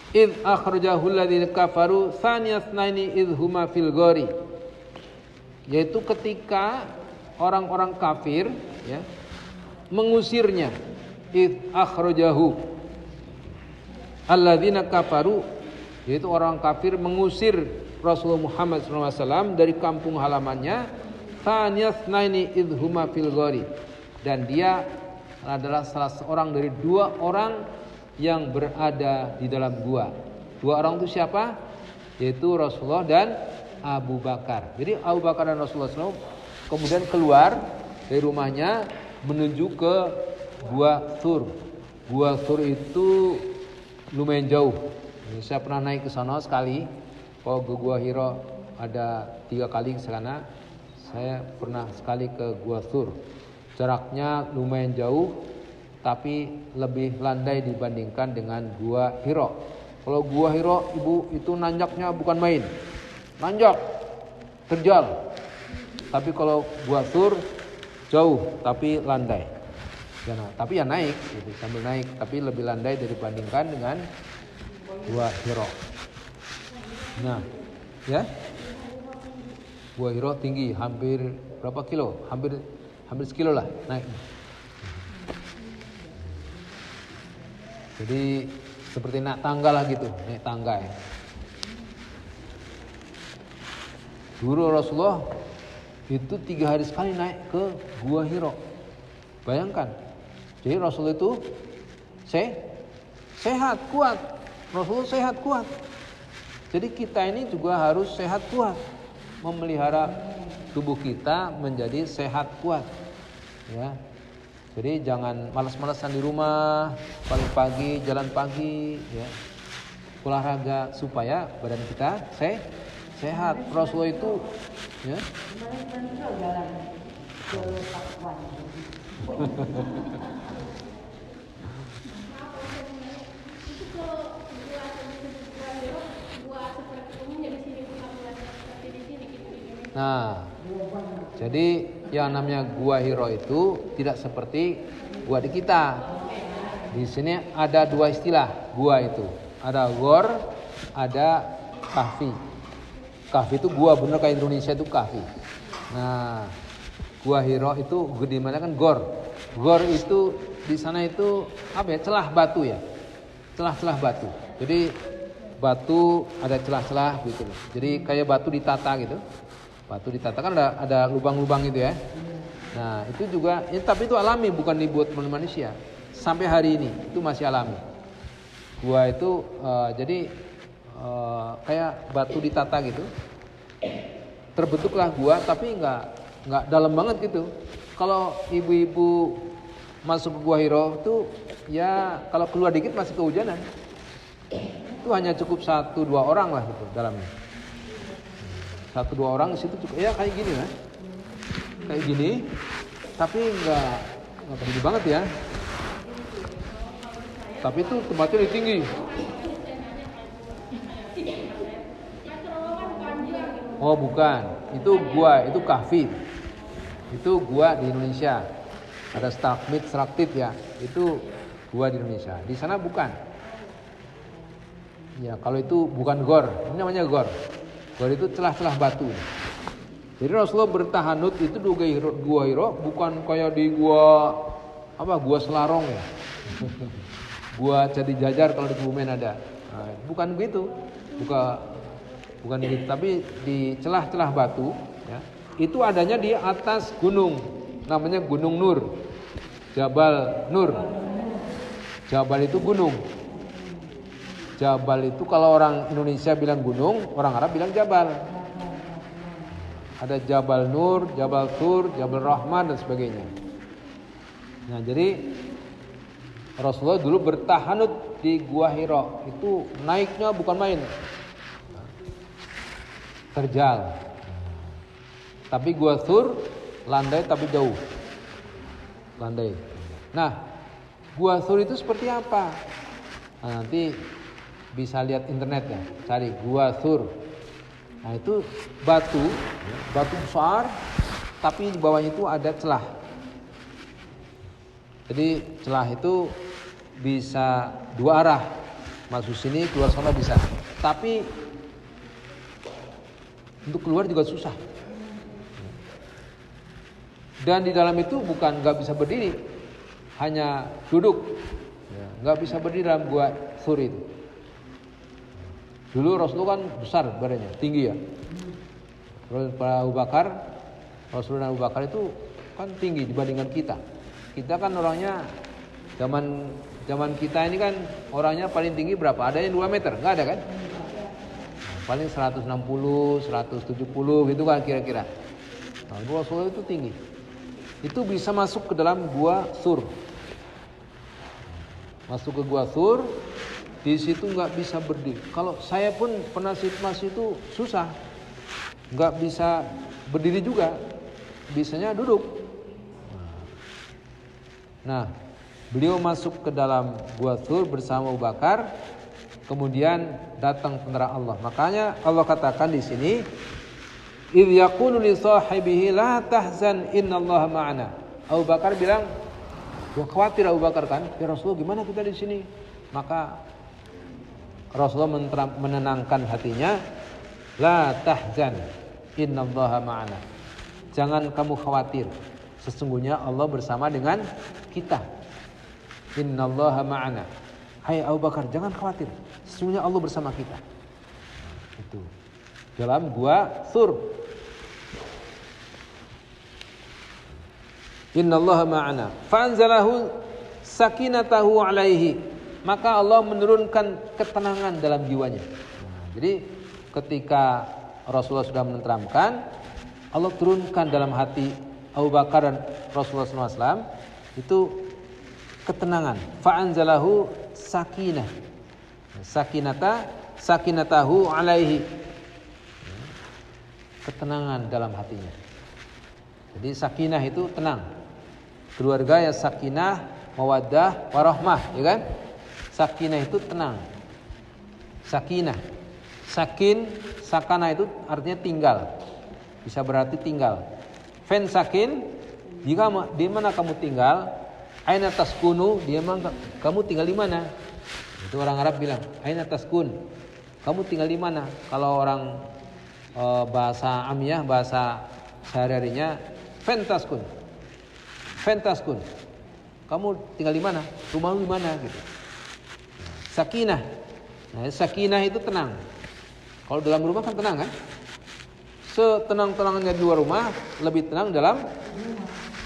S2: Idh akhrajahu alladziina kafaru tsaniyasnaini idh huma fil ghari, yaitu ketika orang-orang kafir ya mengusirnya. Idh akhrajahu alladziina kafaru, yaitu orang kafir mengusir Rasulullah Muhammad SAW dari kampung halamannya. Tsaniyasnaini idh huma fil ghari, dan dia adalah salah seorang dari dua orang yang berada di dalam gua. Dua orang itu siapa? Yaitu Rasulullah dan Abu Bakar. Jadi Abu Bakar dan Rasulullah SAW kemudian keluar dari rumahnya menuju ke Gua Thur. Gua Thur itu lumayan jauh. Saya pernah naik ke sana sekali. Kalau ke Gua Hira ada 3 kali ke sana. Saya pernah sekali ke Gua Thur. Jaraknya lumayan jauh, tapi lebih landai dibandingkan dengan Gua Hira. Kalau Gua Hira, Ibu, itu nanjaknya bukan main. Nanjak, terjal. Tapi kalau Gua Thur jauh tapi landai. Ya, nah, tapi ya naik, gitu, sambil naik, tapi lebih landai dibandingkan dengan Gua Hira. Nah, ya. Gua Hira tinggi, hampir berapa kilo? Hampir sekilo lah naik. Jadi seperti naik tangga lah gitu, naik tangga ya. Dulu Rasulullah itu 3 hari sekali naik ke Gua Hira. Bayangkan. Jadi Rasul itu sehat, kuat. Rasul sehat, kuat. Jadi kita ini juga harus sehat, kuat. Memelihara tubuh kita menjadi sehat, kuat. Ya. Jadi jangan malas-malasan di rumah, paling pagi jalan pagi, ya. Olahraga supaya badan kita sehat. Rasul itu ya. Nah, jadi yang namanya Gua Hiro itu tidak seperti gua di kita. Di sini ada dua istilah gua itu. Ada gor, ada kahfi. Kahfi itu gua, bener kayak Indonesia itu kahfi. Nah, Gua Hiro itu di mana kan gor. Gor itu di sana itu apa ya? Celah batu ya. Celah-celah batu. Jadi batu ada celah-celah gitu. Jadi kayak batu ditata gitu. Batu ditata kan ada lubang-lubang gitu ya. Nah, itu juga tapi itu alami, bukan dibuat oleh manusia. Sampai hari ini itu masih alami. Gua itu jadi kayak batu ditata gitu. Terbentuklah gua tapi enggak dalam banget gitu. Kalau ibu-ibu masuk ke Gua Hiro itu ya kalau keluar dikit masih kehujanan. Itu hanya cukup 1-2 orang lah gitu dalamnya. 1-2 orang di situ cukup. Ya kayak gini lah. Kayak gini. Tapi enggak tinggi banget ya. Tapi itu tempatnya lebih tinggi. Oh bukan, itu gua, itu kahfi. Itu gua di Indonesia. Ada stalagmit ya. Itu gua di Indonesia. Di sana bukan. Ya kalau itu bukan gor, ini namanya gor. Gor itu celah-celah batu. Jadi Rasulullah bertahanut itu di Gua Hiro bukan kayak di gua Selarong ya. Gua Candi Jajar kalau di Kebumen ada. Nah, bukan begitu. Bukan gitu, tapi di celah-celah batu ya. Itu adanya di atas gunung. Namanya Gunung Nur. Jabal Nur. Jabal itu gunung. Jabal itu kalau orang Indonesia bilang gunung, orang Arab bilang jabal. Ada Jabal Nur, Jabal Tur, Jabal Rahman dan sebagainya. Nah, jadi Rasulullah dulu bertahanut di Gua Hiro. Itu naiknya bukan main. Terjal. Tapi Gua Tur landai tapi jauh. Landai. Nah, Gua Tur itu seperti apa? Nah, nanti bisa lihat internet ya, cari Gua Tur. Nah, itu batu besar, tapi di bawahnya itu ada celah. Jadi celah itu bisa dua arah, masuk sini keluar sana bisa. Tapi untuk keluar juga susah. Dan di dalam itu bukan nggak bisa berdiri, hanya duduk. Nggak bisa berdiri dalam Gua Tur itu. Dulu Rasulullah kan besar badannya, tinggi ya. Abu Bakar, Rasulullah dan Abu Bakar itu kan tinggi dibandingkan kita. Kita kan orangnya zaman kita ini kan orangnya paling tinggi berapa? Ada yang 2 meter, nggak ada kan? Paling 160, 170 gitu kan kira-kira. Nah, Rasulullah itu tinggi. Itu bisa masuk ke dalam Gua Tur. Masuk ke Gua Tur. Di situ nggak bisa berdiri. Kalau saya pun pernah masih itu susah, nggak bisa berdiri juga, bisanya duduk. Nah, beliau masuk ke dalam Gua Tur bersama Abu Bakar, kemudian datang tentara Allah. Makanya Allah katakan di sini, "Idz yaqulu li sahibihi la tahzan innallaha ma'ana." Abu Bakar bilang, gua khawatir Abu Bakar kan, ya Rasulullah gimana kita di sini? Maka Rasulullah menenangkan hatinya, la tahzan innallaha ma'ana. Jangan kamu khawatir, sesungguhnya Allah bersama dengan kita. Innallaha ma'ana. Hai Abu Bakar, jangan khawatir, sesungguhnya Allah bersama kita. Itu dalam Gua Tur. Innallaha ma'ana. Fa'anzalahu sakinatahu alaihi. Maka Allah menurunkan ketenangan dalam jiwanya. Nah, jadi ketika Rasulullah sudah menenteramkan, Allah turunkan dalam hati Abu Bakar dan Rasulullah SAW itu ketenangan. Fa'anzalahu sakinah. Sakinatahu alaihi. Ketenangan dalam hatinya. Jadi sakinah itu tenang. Keluarga ya sakinah, mawaddah, warahmah, ya kan? Sakinah itu tenang. Sakinah. Sakana itu artinya tinggal. Bisa berarti tinggal. Fansakin, di mana kamu tinggal? Aina taskunu, kamu tinggal di mana? Itu orang Arab bilang, aina taskun, kamu tinggal di mana? Kalau orang bahasa amiyah, bahasa sehari-harinya, fantaskun, kamu tinggal di mana? Rumahmu di mana? Gitu. Sakinah, sakinah itu tenang. Kalau dalam rumah kan tenang kan? Setenang-tenangnya di luar rumah, lebih tenang dalam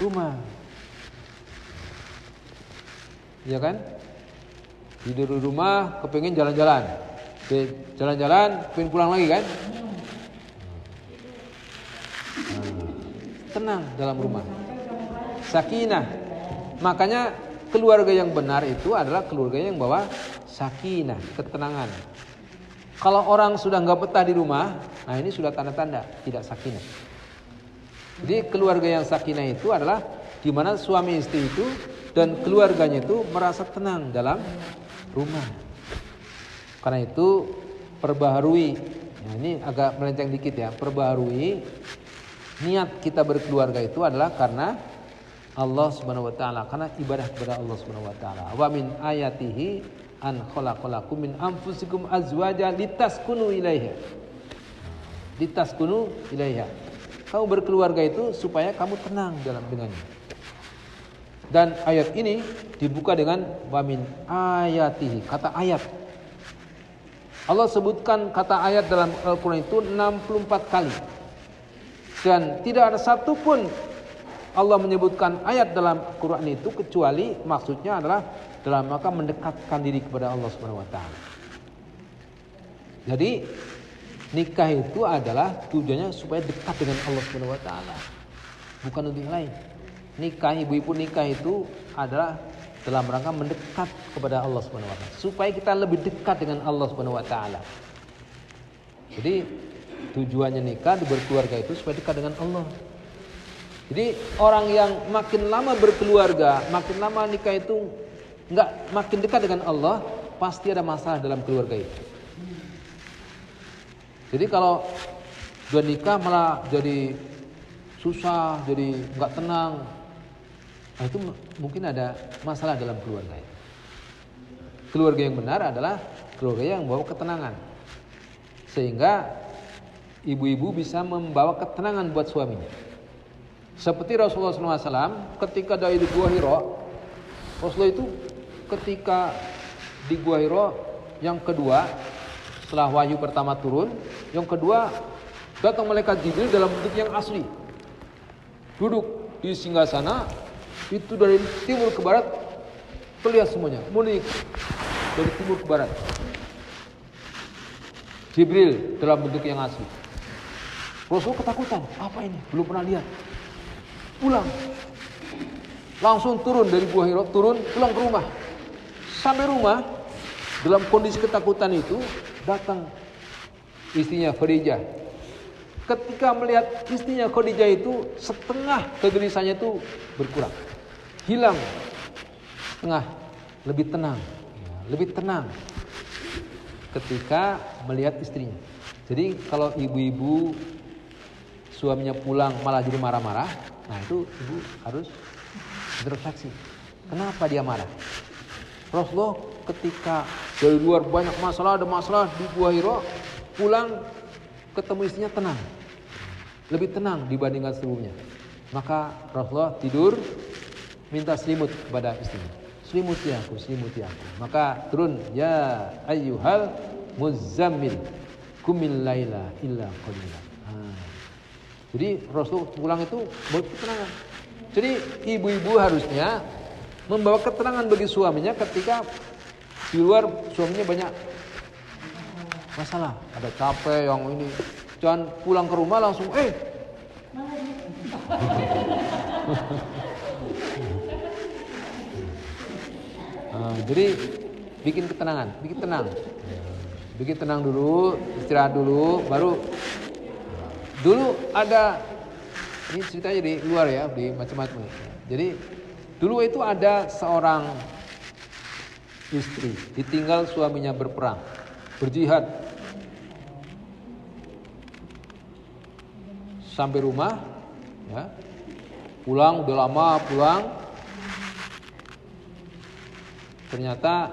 S2: rumah. Ya kan? Tidur di rumah, kepengin jalan-jalan. Jalan-jalan, pengen pulang lagi kan? Tenang dalam rumah. Sakinah. Makanya keluarga yang benar itu adalah keluarga yang bawa sakinah, ketenangan. Kalau orang sudah nggak betah di rumah, nah ini sudah tanda-tanda tidak sakinah. Jadi keluarga yang sakinah itu adalah di mana suami istri itu dan keluarganya itu merasa tenang dalam rumah. Karena itu perbaharui. Nah, ini agak melenceng dikit ya. Perbaharui niat kita berkeluarga itu adalah karena Allah Subhanahu wa taala, karena ibadah kepada Allah Subhanahu wa taala. Wa min ayatihi an khalaqalakum min anfusikum azwaja litaskunu ilaiha. Litaskunu ilaiha. Kamu berkeluarga itu supaya kamu tenang dalam dengannya. Dan ayat ini dibuka dengan wa min ayatihi, kata ayat. Allah sebutkan kata ayat dalam Al-Qur'an itu 64 kali. Dan tidak ada satupun Allah menyebutkan ayat dalam Al-Qur'an itu kecuali maksudnya adalah dalam rangka mendekatkan diri kepada Allah Subhanahu wa taala. Jadi nikah itu adalah tujuannya supaya dekat dengan Allah Subhanahu wa taala. Bukan untuk yang lain. Nikah, ibu-ibu nikah itu adalah dalam rangka mendekat kepada Allah Subhanahu wa taala, supaya kita lebih dekat dengan Allah Subhanahu wa taala. Jadi tujuannya nikah, berkeluarga itu supaya dekat dengan Allah. Jadi orang yang makin lama berkeluarga, makin lama nikah itu enggak makin dekat dengan Allah, pasti ada masalah dalam keluarga itu. Jadi kalau dua nikah malah jadi susah, jadi enggak tenang. Nah, itu mungkin ada masalah dalam keluarga itu. Keluarga yang benar adalah keluarga yang membawa ketenangan. Sehingga ibu-ibu bisa membawa ketenangan buat suaminya. Seperti Rasulullah SAW ketika dari di Gua Hira, Rasulullah itu ketika di Gua Hira yang kedua setelah wahyu pertama turun, yang kedua datang malaikat Jibril dalam bentuk yang asli. Duduk di singgasana itu dari timur ke barat terlihat semuanya, mulik dari timur ke barat. Jibril dalam bentuk yang asli. Rasul ketakutan, apa ini? Belum pernah lihat. Pulang. Langsung turun dari Gua Hira, pulang ke rumah. Sampai rumah dalam kondisi ketakutan itu datang istrinya Khadijah. Ketika melihat istrinya Khadijah itu setengah kegelisahannya itu berkurang. Hilang setengah, lebih tenang ketika melihat istrinya. Jadi kalau ibu-ibu suaminya pulang malah jadi marah-marah, nah itu ibu harus introspeksi. Kenapa dia marah? Rasulullah ketika dari luar banyak masalah, ada masalah di Gua Hira, pulang ketemu istrinya tenang, lebih tenang dibandingkan sebelumnya. Maka Rasulullah tidur minta selimut kepada istrinya. Selimuti aku. Maka turun, ya ayyuhal muzammil kumil laila illa qalila. Jadi Rasul pulang itu bawa ketenangan. Jadi ibu-ibu harusnya membawa ketenangan bagi suaminya ketika di luar suaminya banyak masalah, ada capek yang ini. Jangan pulang ke rumah langsung jadi bikin ketenangan, bikin tenang dulu, istirahat dulu, baru dulu ada ini ceritanya di luar ya, di macam-macam. Jadi dulu itu ada seorang istri ditinggal suaminya berperang, berjihad, sampai rumah ya, Pulang udah lama pulang. Ternyata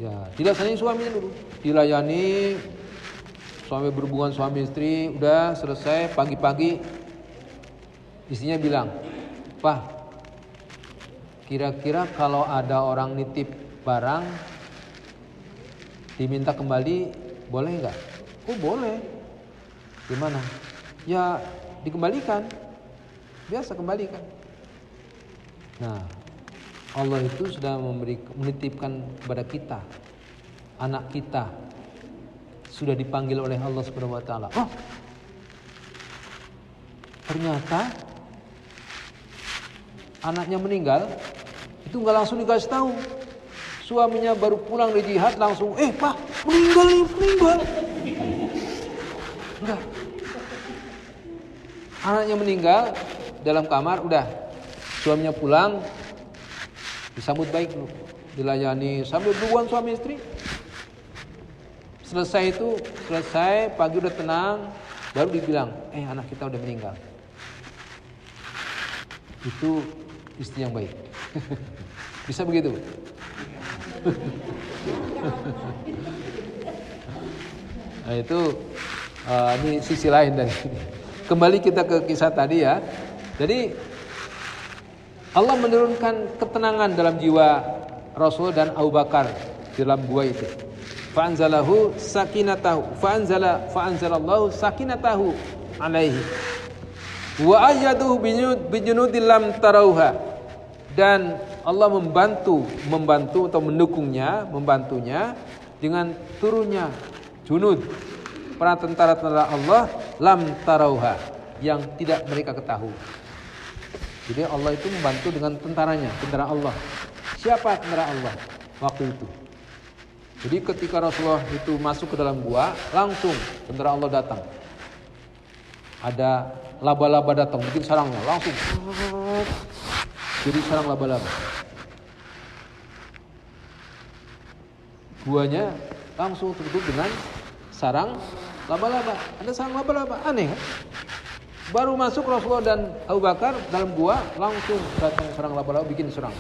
S2: ya dilayani suaminya dulu. Dilayani suami berhubungan suami istri, udah selesai pagi-pagi istrinya bilang, "Pak, kira-kira kalau ada orang nitip barang diminta kembali boleh nggak?" "Oh boleh." "Gimana?" "Ya dikembalikan, biasa kembalikan." Nah, Allah itu sudah menitipkan kepada kita, anak kita sudah dipanggil oleh Allah Subhanahu wa taala. Oh, ternyata anaknya meninggal, itu nggak langsung dikasih tahu. Suaminya baru pulang dari jihad langsung, "Pak, meninggal nih, meninggal." Enggak. Anaknya meninggal dalam kamar, udah. Suaminya pulang, disambut baik dulu, dilayani sambil berhubungan suami istri. Selesai pagi udah tenang, baru dibilang, anak kita udah meninggal. Itu istri yang baik. Bisa begitu? Nah itu ini sisi lain dari ini. Kembali kita ke kisah tadi ya. Jadi Allah menurunkan ketenangan dalam jiwa Rasul dan Abu Bakar dalam gua itu. Fa'anzalallahu sakinatahu alaihi wa ayyadahu bijunudin lam tarauha. Dan Allah membantu atau membantunya dengan turunnya junud, para tentara-tentara Allah, lam tarauha, yang tidak mereka ketahui. Jadi Allah itu membantu dengan tentaranya, tentara Allah. Siapa tentara Allah waktu itu? Jadi ketika Rasulullah itu masuk ke dalam gua, langsung tentara Allah datang. Ada laba-laba datang, bikin sarangnya, langsung jadi sarang laba-laba. Guanya langsung tertutup dengan sarang laba-laba. Ada sarang laba-laba, aneh kan? Baru masuk Rasulullah dan Abu Bakar dalam gua, langsung datang sarang laba-laba, bikin serang.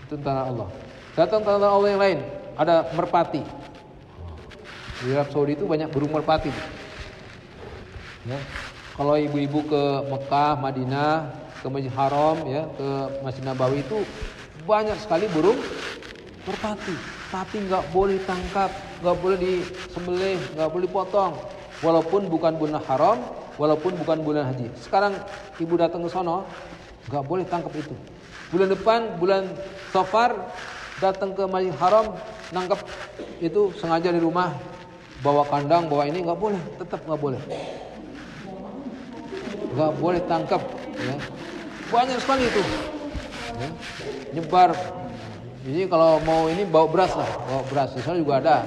S2: Tentara Allah. Datang tentara Allah yang lain, ada merpati. Di Arab Saudi itu banyak burung merpati. Ya. Kalau ibu-ibu ke Mekah, Madinah, ke Masjid Haram, ya, ke Masjid Nabawi itu banyak sekali burung merpati. Tapi nggak boleh tangkap, nggak boleh disembelih, nggak boleh potong. Walaupun bukan bulan haram, walaupun bukan bulan haji. Sekarang ibu datang ke sono, nggak boleh tangkap itu. Bulan depan, bulan Safar, datang ke Masjid Haram, nangkap itu sengaja di rumah, bawa kandang, bawa ini, nggak boleh, tetap nggak boleh. Nggak boleh tangkap, ya. Banyak sekali itu, ya. Nyebar. Jadi kalau mau ini bawa beras lah, bawa beras. Di sana juga ada,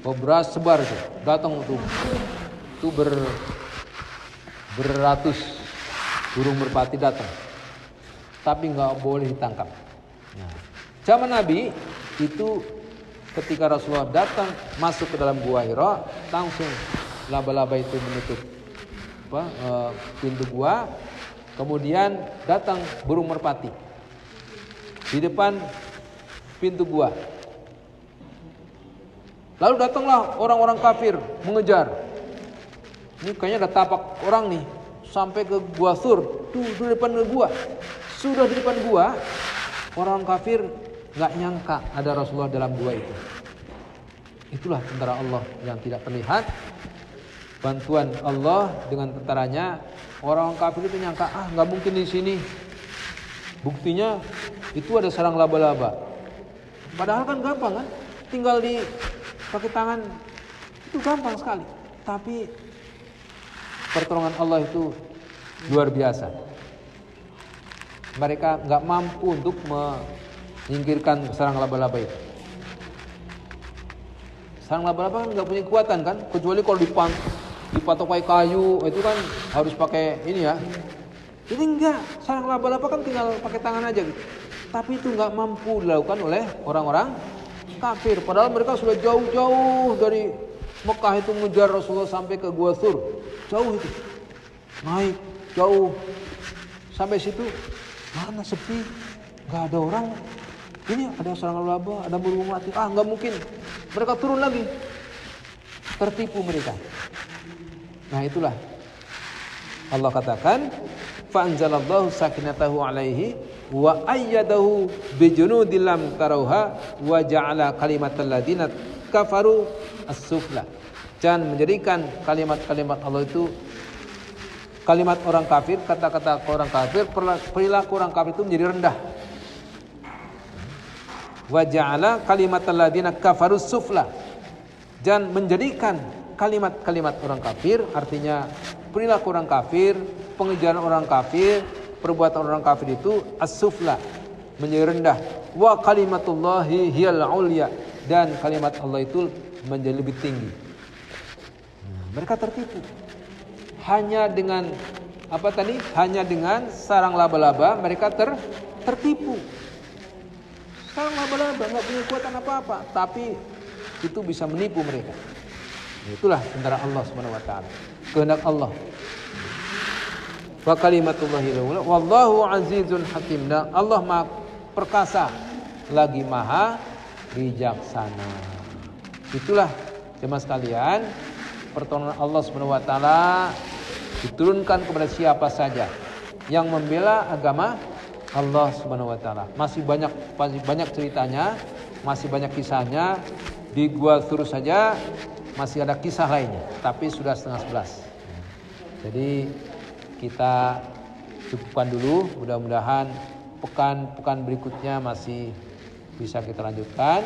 S2: bawa beras sebar itu, datang tuh, itu beratus burung merpati datang, tapi nggak boleh ditangkap. Nah, zaman Nabi itu ketika Rasulullah datang masuk ke dalam gua Hira, langsung laba-laba itu menutup pintu gua, kemudian datang burung merpati di depan pintu gua. Lalu datanglah orang-orang kafir mengejar. Ini kayaknya ada tapak orang nih sampai ke gua Sur, tuh di depan gua. Sudah di depan gua, orang kafir nggak nyangka ada Rasulullah dalam gua itu. Itulah tentara Allah yang tidak terlihat. Bantuan Allah dengan tentaranya. Orang kafir itu nyangka, nggak mungkin di sini. Buktinya itu ada sarang laba-laba. Padahal kan gampang kan, tinggal pakai tangan, itu gampang sekali. Tapi pertolongan Allah itu luar biasa. Mereka nggak mampu untuk menyingkirkan sarang laba-laba itu. Sarang laba-laba kan nggak punya kekuatan kan, kecuali kalau dipatok pakai kayu, itu kan harus pakai ini ya. Jadi enggak, sarang laba-laba kan tinggal pakai tangan aja gitu. Tapi itu enggak mampu dilakukan oleh orang-orang kafir. Padahal mereka sudah jauh-jauh dari Mekah itu mengejar Rasulullah sampai ke Gua Thur. Jauh itu. Naik jauh. Sampai situ, mana sepi, nggak ada orang. Ini ada sarang laba, ada burung mati. Nggak mungkin. Mereka turun lagi. Tertipu mereka. Nah itulah Allah katakan, fa'anzalallahu sakinatahu alaihi wa ayyadahu bijunudin lam tarauha wa ja'ala kalimatal ladina kafaru as-sufla. Dan menjadikan kalimat-kalimat Allah itu, kalimat orang kafir, kata-kata orang kafir, perilaku orang kafir itu menjadi rendah. Wa ja'ala kalimatal ladina kafaru sufla. Dan menjadikan kalimat-kalimat orang kafir, artinya perilaku orang kafir, pengejaran orang kafir, perbuatan orang kafir itu as-sufla, menjadi rendah. Wa kalimatullahi hiyal ulya, dan kalimat Allah itu menjadi lebih tinggi. Mereka tertipu. Hanya dengan apa tadi? Hanya dengan sarang laba-laba mereka tertipu. Sarang laba-laba nggak punya kekuatan apa-apa, tapi itu bisa menipu mereka. Itulah tentara Allah Subhanahu wa taala. Kehendak Allah. Wa kalimatullahi wallahu azizun hakim. Dan Allah Maha perkasa lagi Maha bijaksana. Itulah jemaah sekalian, pertolongan Allah Subhanahu wa taala diturunkan kepada siapa saja yang membela agama Allah Subhanahu wa taala. Masih banyak ceritanya, masih banyak kisahnya. Di Gua Thur saja masih ada kisah lainnya, tapi sudah 10:30. Jadi kita cukupkan dulu, mudah-mudahan pekan berikutnya masih bisa kita lanjutkan.